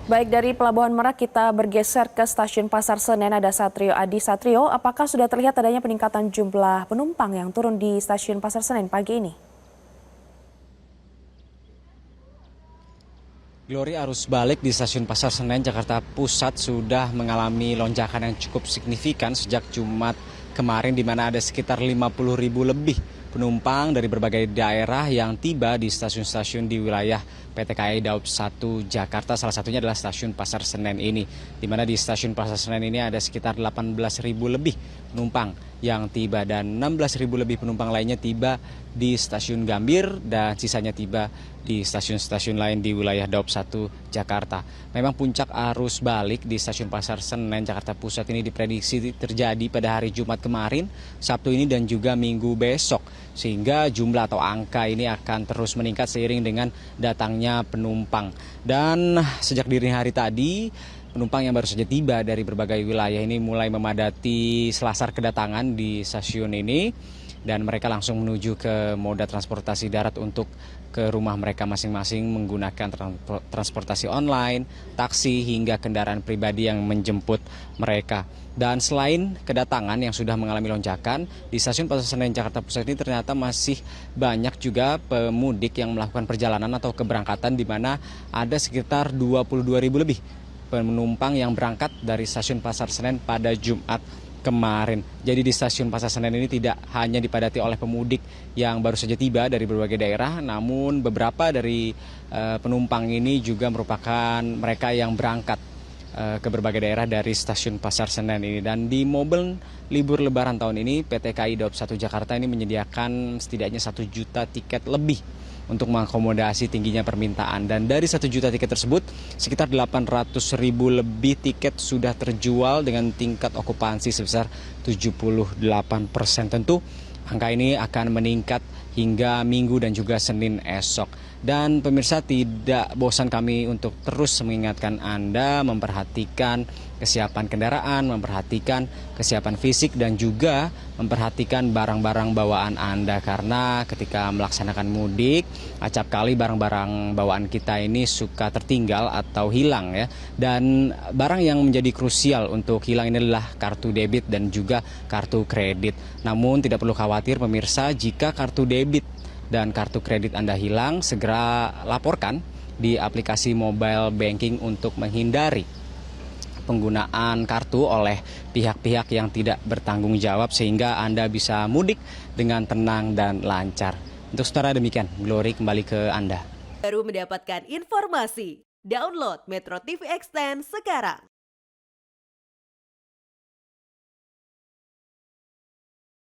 Baik, dari Pelabuhan Merak kita bergeser ke Stasiun Pasar Senen. Ada Satrio Adi. Satrio, apakah sudah terlihat adanya peningkatan jumlah penumpang yang turun di Stasiun Pasar Senen pagi ini? Glory, arus balik di Stasiun Pasar Senen, Jakarta Pusat sudah mengalami lonjakan yang cukup signifikan sejak Jumat kemarin, di mana ada sekitar 50.000 lebih penumpang dari berbagai daerah yang tiba di stasiun-stasiun di wilayah PT KAI Daob 1 Jakarta. Salah satunya adalah Stasiun Pasar Senen ini, di mana di Stasiun Pasar Senen ini ada sekitar 18.000 lebih penumpang yang tiba dan 16.000 lebih penumpang lainnya tiba di Stasiun Gambir dan sisanya tiba di stasiun-stasiun lain di wilayah Daob 1 Jakarta. Memang puncak arus balik di Stasiun Pasar Senen Jakarta Pusat ini diprediksi terjadi pada hari Jumat kemarin, Sabtu ini dan juga Minggu besok, sehingga jumlah atau angka ini akan terus meningkat seiring dengan datangnya penumpang. Dan sejak dini hari tadi, penumpang yang baru saja tiba dari berbagai wilayah ini mulai memadati selasar kedatangan di stasiun ini, dan mereka langsung menuju ke moda transportasi darat untuk ke rumah mereka masing-masing menggunakan transportasi online, taksi hingga kendaraan pribadi yang menjemput mereka. Dan selain kedatangan yang sudah mengalami lonjakan, di Stasiun Pasar Senen Jakarta Pusat ini ternyata masih banyak juga pemudik yang melakukan perjalanan atau keberangkatan, di mana ada sekitar 22.000 lebih penumpang yang berangkat dari Stasiun Pasar Senen pada Jumat kemarin. Jadi di Stasiun Pasar Senen ini tidak hanya dipadati oleh pemudik yang baru saja tiba dari berbagai daerah, namun beberapa dari penumpang ini juga merupakan mereka yang berangkat ke berbagai daerah dari Stasiun Pasar Senen ini. Dan di momen libur Lebaran tahun ini, PT KAI Daob 1 Jakarta ini menyediakan setidaknya 1 juta tiket lebih untuk mengakomodasi tingginya permintaan. Dan dari 1 juta tiket tersebut, sekitar 800.000 lebih tiket sudah terjual dengan tingkat okupansi sebesar 78%. Tentu angka ini akan meningkat hingga Minggu dan juga Senin esok. Dan pemirsa, tidak bosan kami untuk terus mengingatkan Anda memperhatikan kesiapan kendaraan, memperhatikan kesiapan fisik, dan juga memperhatikan barang-barang bawaan Anda. Karena ketika melaksanakan mudik, acap kali barang-barang bawaan kita ini suka tertinggal atau hilang ya. Dan barang yang menjadi krusial untuk hilang ini adalah kartu debit dan juga kartu kredit. Namun tidak perlu khawatir pemirsa, jika kartu debit dan kartu kredit Anda hilang, segera laporkan di aplikasi mobile banking untuk menghindari penggunaan kartu oleh pihak-pihak yang tidak bertanggung jawab, sehingga Anda bisa mudik dengan tenang dan lancar. Untuk saudara demikian, Glory kembali ke Anda. Baru mendapatkan informasi, download Metro TV Extend sekarang.